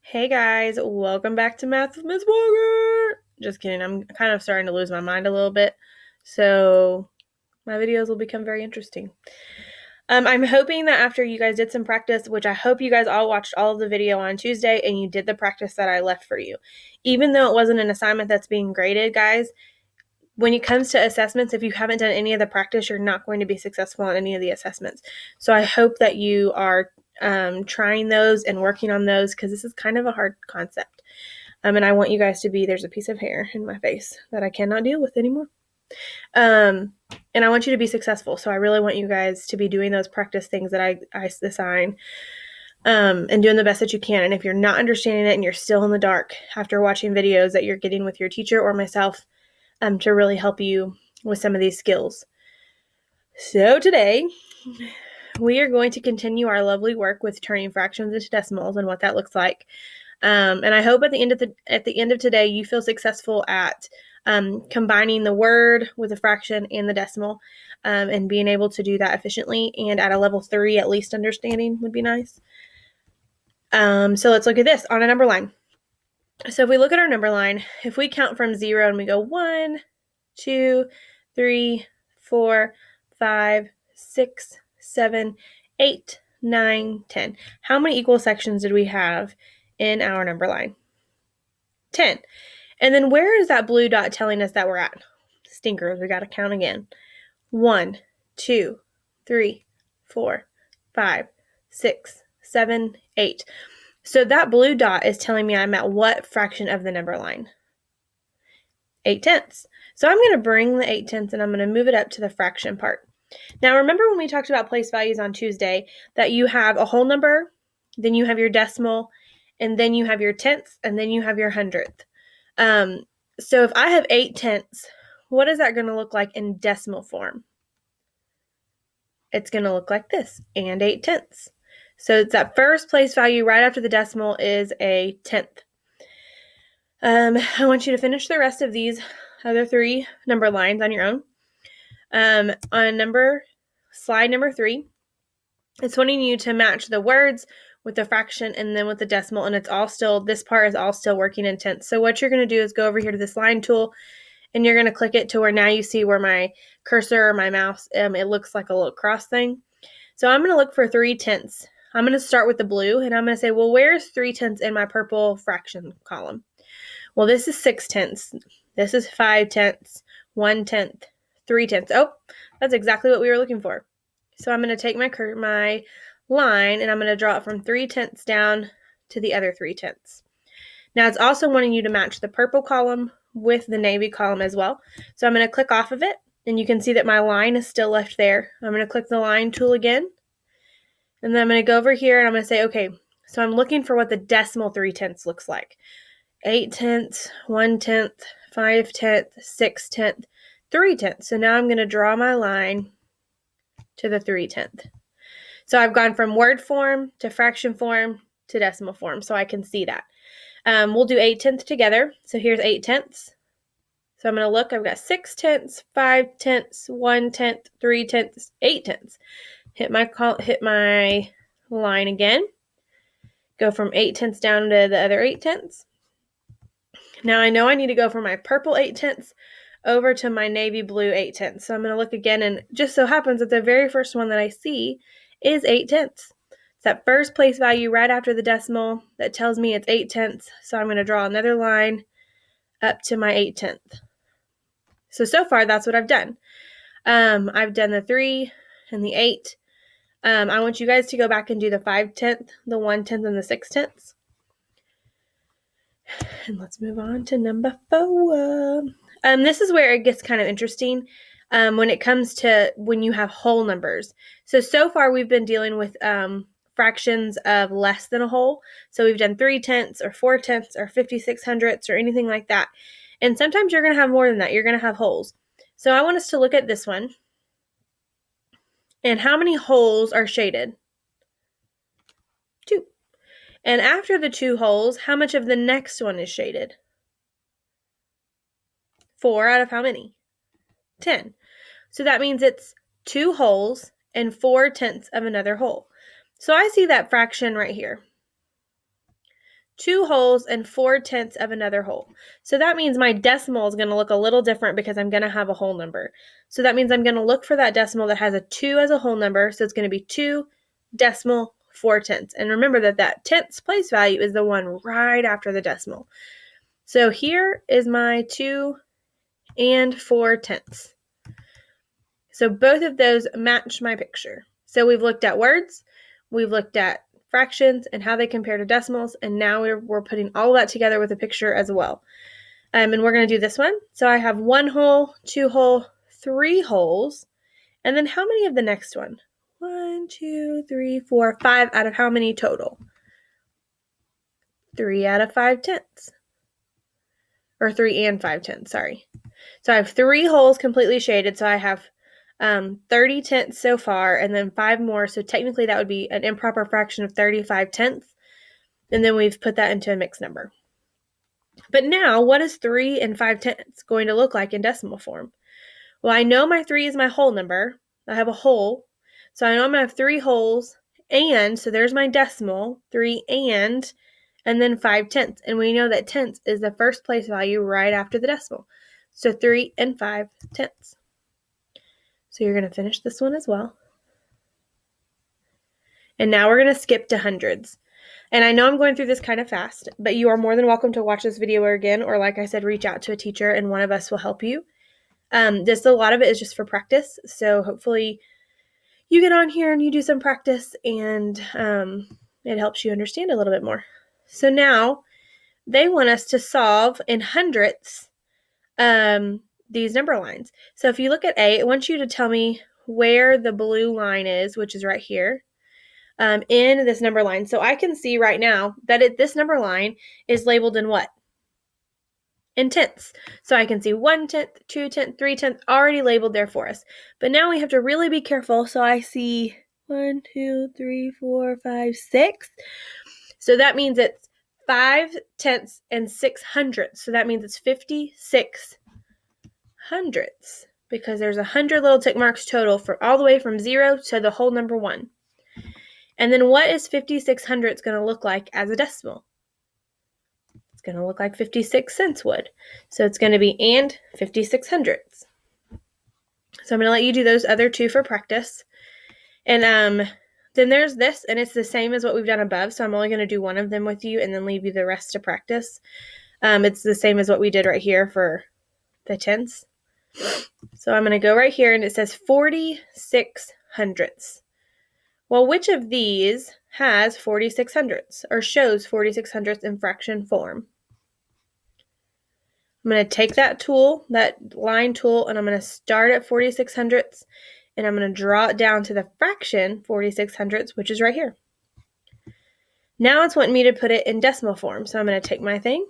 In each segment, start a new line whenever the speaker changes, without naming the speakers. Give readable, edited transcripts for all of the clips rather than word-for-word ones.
Hey guys, welcome back to Math with Miss Walker. Just kidding, I'm kind of starting to lose my mind a little bit, so my videos will become very interesting. I'm hoping that after you guys did some practice, which I hope you guys all watched all of the video on Tuesday and you did the practice that I left for you. Even though it wasn't an assignment that's being graded, guys, when it comes to assessments, if you haven't done any of the practice, you're not going to be successful on any of the assessments. So I hope that you are trying those and working on those because this is kind of a hard concept. And I want you guys to be, there's a piece of hair in my face that I cannot deal with anymore. And I want you to be successful. So I really want you guys to be doing those practice things that I assign and doing the best that you can. And if you're not understanding it and you're still in the dark after watching videos that you're getting with your teacher or myself, to really help you with some of these skills. So today, we are going to continue our lovely work with turning fractions into decimals and what that looks like. And I hope at the end of today, you feel successful at combining the word with a fraction and the decimal, and being able to do that efficiently. And at a level 3, at least understanding would be nice. So let's look at this on a number line. So if we look at our number line, if we count from 0 and we go 1, 2, 3, 4, 5, 6, 7, 8, 9, 10. How many equal sections did we have in our number line? 10. And then where is that blue dot telling us that we're at? Stinkers, we got to count again. 1, 2, 3, 4, 5, 6, 7, 8. So that blue dot is telling me I'm at what fraction of the number line? 8/10. So I'm going to bring the 8/10 and I'm going to move it up to the fraction part. Now remember when we talked about place values on Tuesday that you have a whole number, then you have your decimal, and then you have your tenths, and then you have your hundredth. So if I have 8/10, what is that going to look like in decimal form? It's going to look like this, and 8/10. So it's that first place value right after the decimal is a tenth. I want you to finish the rest of these other 3 number lines on your own. On slide number 3, it's wanting you to match the words with the fraction and then with the decimal, and it's all still, this part is all still working in tenths. So what you're going to do is go over here to this line tool, and you're going to click it to where now you see where my cursor or my mouse, it looks like a little cross thing. So I'm going to look for 3/10. I'm going to start with the blue, and I'm going to say, well, where's 3/10 in my purple fraction column? Well, this is 6/10. This is 5/10, 1/10, 3/10. Oh, that's exactly what we were looking for. So I'm going to take my line, and I'm going to draw it from 3/10 down to the other 3/10. Now, it's also wanting you to match the purple column with the navy column as well. So I'm going to click off of it, and you can see that my line is still left there. I'm going to click the line tool again, and then I'm going to go over here, and I'm going to say, okay, so I'm looking for what the decimal 3/10 looks like. 8/10, 1/10, 5/10, 6/10, 3/10. So now I'm going to draw my line to the 3/10. So I've gone from word form to fraction form to decimal form, so I can see that. We'll do 8/10 together. So here's 8/10. So I'm going to look. I've got 6/10, 5/10, 1/10, 3/10, 8/10. Hit my line again. Go from 8/10 down to the other 8/10. Now I know I need to go from my purple 8/10 over to my navy blue 8/10. So I'm going to look again, and just so happens that the very first one that I see is 8/10. It's that first place value right after the decimal that tells me it's 8/10. So I'm going to draw another line up to my 8/10. So far that's what I've done. I've done the 3 and the 8. I want you guys to go back and do the 5/10, the 1/10, and the 6/10. And let's move on to number 4. This is where it gets kind of interesting when it comes to when you have whole numbers. So far we've been dealing with fractions of less than a whole. So we've done 3/10 or 4/10 or 56/100 or anything like that. And sometimes you're going to have more than that. You're going to have wholes. So I want us to look at this one. And how many holes are shaded? 2. And after the 2 holes, how much of the next one is shaded? 4 out of how many? 10. So that means it's 2 holes and 4/10 of another hole. So I see that fraction right here. 2 wholes, and 4/10 of another whole. So that means my decimal is going to look a little different because I'm going to have a whole number. So that means I'm going to look for that decimal that has a 2 as a whole number. So it's going to be 2 decimal 4/10. And remember that tenths place value is the one right after the decimal. So here is my 2 and 4/10. So both of those match my picture. So we've looked at words, we've looked at fractions and how they compare to decimals, and now we're putting all of that together with a picture as well. And we're going to do this one. So I have 1 whole, 2 whole, 3 wholes, and then how many of the next one? 1, 2, 3, 4, 5 out of how many total? 3 out of 5/10. Or 3 and 5/10, sorry. So I have 3 holes completely shaded, so I have 30/10 so far, and then 5 more, so technically that would be an improper fraction of 35/10, and then we've put that into a mixed number. But now, what is 3 and 5/10 going to look like in decimal form? Well, I know my 3 is my whole number. I have a whole, so I know I'm going to have 3 wholes, and, so there's my decimal, 3 and then 5/10, and we know that tenths is the first place value right after the decimal. So 3 and 5/10. So you're going to finish this one as well. And now we're going to skip to hundreds. And I know I'm going through this kind of fast, but you are more than welcome to watch this video again, or like I said, reach out to a teacher and one of us will help you. A lot of it is just for practice. So hopefully you get on here and you do some practice and it helps you understand a little bit more. So now they want us to solve in hundredths these number lines. So if you look at A, it wants you to tell me where the blue line is, which is right here, in this number line. So I can see right now that this number line is labeled in what? In tenths. So I can see 1/10, 2/10, 3/10 already labeled there for us. But now we have to really be careful. So I see 1, 2, 3, 4, 5, 6. So that means it's 5/10 and 6/100. So that means it's 56 hundredths, because there's 100 little tick marks total for all the way from 0 to the whole number 1. And then what is 56 hundredths going to look like as a decimal? It's going to look like 56 cents would. So it's going to be and 56 hundredths. So I'm going to let you do those other 2 for practice. And then there's this, and it's the same as what we've done above. So I'm only going to do one of them with you and then leave you the rest to practice. It's the same as what we did right here for the tenths. So I'm going to go right here, and it says 46 hundredths. Well, which of these has 46 hundredths or shows 46 hundredths in fraction form? I'm going to take that tool, that line tool, and I'm going to start at 46 hundredths, and I'm going to draw it down to the fraction 46 hundredths, which is right here. Now it's wanting me to put it in decimal form, so I'm going to take my thing,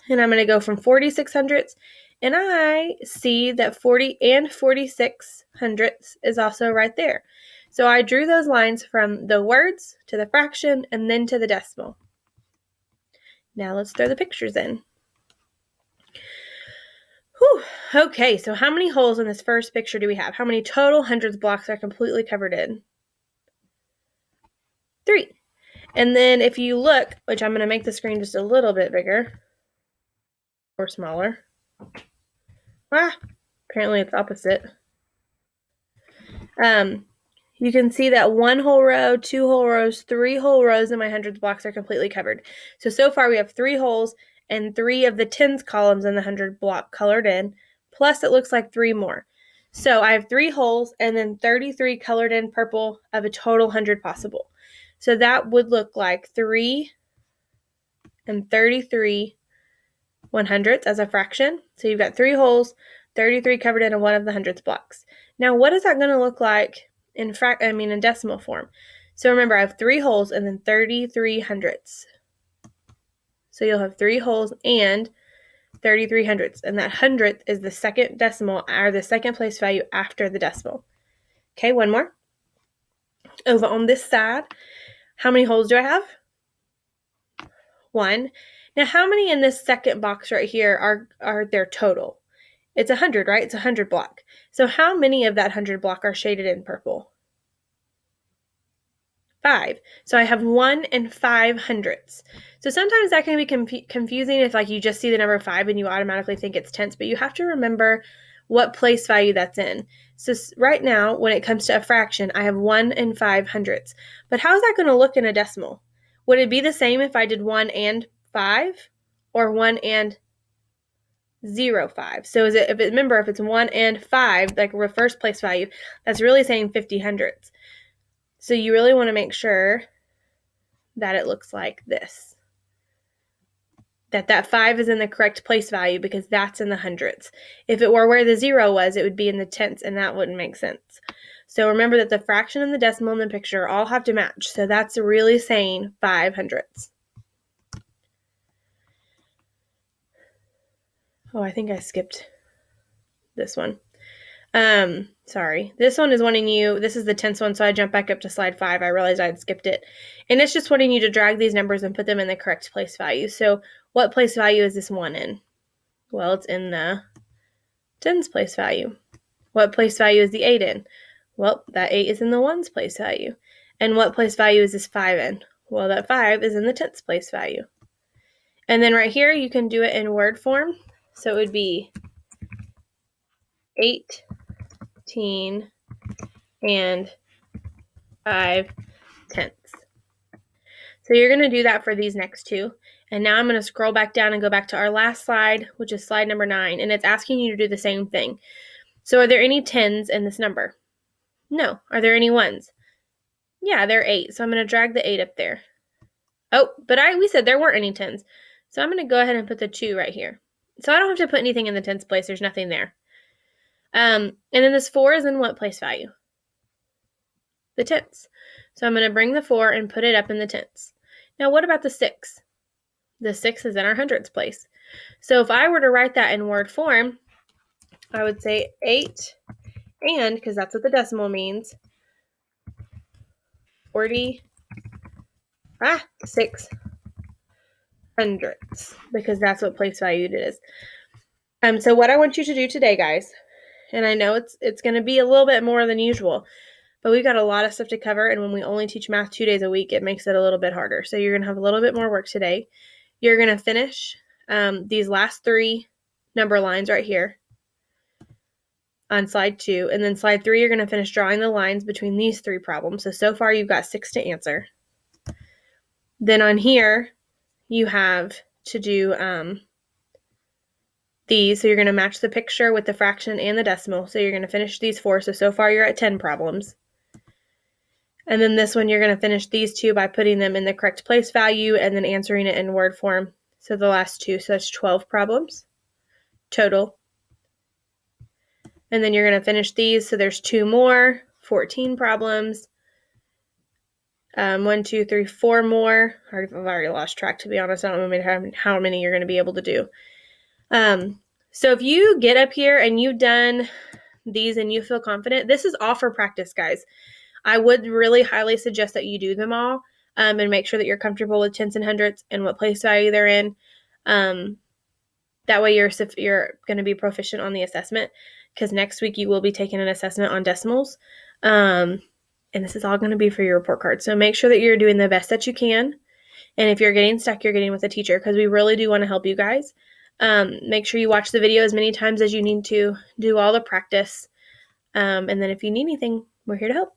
and I'm going to go from 46 hundredths, and I see that 40 and 46 hundredths is also right there. So I drew those lines from the words to the fraction and then to the decimal. Now let's throw the pictures in. Whew. Okay, so how many holes in this first picture do we have? How many total hundreds blocks are completely covered in? 3. And then if you look, which I'm going to make the screen just a little bit bigger or smaller. Apparently it's opposite. You can see that 1 whole row, 2 whole rows, 3 whole rows in my hundreds blocks are completely covered. So far we have 3 holes and 3 of the tens columns in the 100 block colored in, plus it looks like 3 more. So I have 3 holes and then 33 colored in purple of a total 100 possible. So that would look like 3 and 33 100ths as a fraction. So you've got 3 holes, 33 covered in 1 of the hundredths blocks. Now what is that going to look like in decimal form? So remember, I have 3 holes and then 33 hundredths. So you'll have 3 holes and 33 hundredths, and that hundredth is the second decimal, or the second place value after the decimal. Okay, one more. Over on this side, how many holes do I have? 1. Now, how many in this second box right here are there total? It's 100, right? It's 100 block. So how many of that 100 block are shaded in purple? 5. So I have 1 and 5 hundredths. So sometimes that can be confusing if like you just see the number 5 and you automatically think it's tenths, but you have to remember what place value that's in. So right now, when it comes to a fraction, I have 1 and 5 hundredths. But how is that going to look in a decimal? Would it be the same if I did 1 and 5 or 1 and 0.5? So remember, if it's 1 and 5, like a first place value, that's really saying 50 hundredths. So you really want to make sure that it looks like this. That 5 is in the correct place value because that's in the hundredths. If it were where the 0 was, it would be in the tenths, and that wouldn't make sense. So remember that the fraction and the decimal in the picture all have to match. So that's really saying 5 hundredths. Oh, I think I skipped this one. Sorry. This one is wanting you, this is the tenths one, so I jumped back up to slide 5. I realized I had skipped it. And it's just wanting you to drag these numbers and put them in the correct place value. So what place value is this 1 in? Well, it's in the tens place value. What place value is the 8 in? Well, that 8 is in the ones place value. And what place value is this 5 in? Well, that 5 is in the tenths place value. And then right here, you can do it in word form. So it would be 18 and 5 tenths. So you're going to do that for these next two. And now I'm going to scroll back down and go back to our last slide, which is slide number 9. And it's asking you to do the same thing. So are there any tens in this number? No. Are there any ones? Yeah, there are 8. So I'm going to drag the 8 up there. Oh, but we said there weren't any tens. So I'm going to go ahead and put the 2 right here. So I don't have to put anything in the tens place. There's nothing there. And then this 4 is in what place value? The tenths. So I'm going to bring the 4 and put it up in the tenths. Now what about the 6? The 6 is in our hundredths place. So if I were to write that in word form, I would say 8 and, because that's what the decimal means, 6 hundredths, because that's what place value it is. So what I want you to do today, guys, and I know it's going to be a little bit more than usual, but we've got a lot of stuff to cover, and when we only teach math 2 days a week, it makes it a little bit harder. So you're going to have a little bit more work today. You're going to finish these last 3 number lines right here on slide 2, and then slide 3, you're going to finish drawing the lines between these 3 problems. So far you've got 6 to answer. Then on here, you have to do these. So you're going to match the picture with the fraction and the decimal. So you're going to finish these 4. So far you're at 10 problems. And then this one, you're going to finish these 2 by putting them in the correct place value and then answering it in word form. So the last 2, so that's 12 problems total. And then you're going to finish these. So there's 2 more, 14 problems. 1, 2, 3, 4 more. I've already lost track, to be honest. I don't know how many you're going to be able to do. So if you get up here and you've done these and you feel confident, this is all for practice, guys. I would really highly suggest that you do them all and make sure that you're comfortable with tenths and hundredths and what place value they're in. That way you're going to be proficient on the assessment, because next week you will be taking an assessment on decimals. And this is all going to be for your report card. So make sure that you're doing the best that you can. And if you're getting stuck, you're getting with a teacher, because we really do want to help you guys. Make sure you watch the video as many times as you need to, do all the practice. And then if you need anything, we're here to help.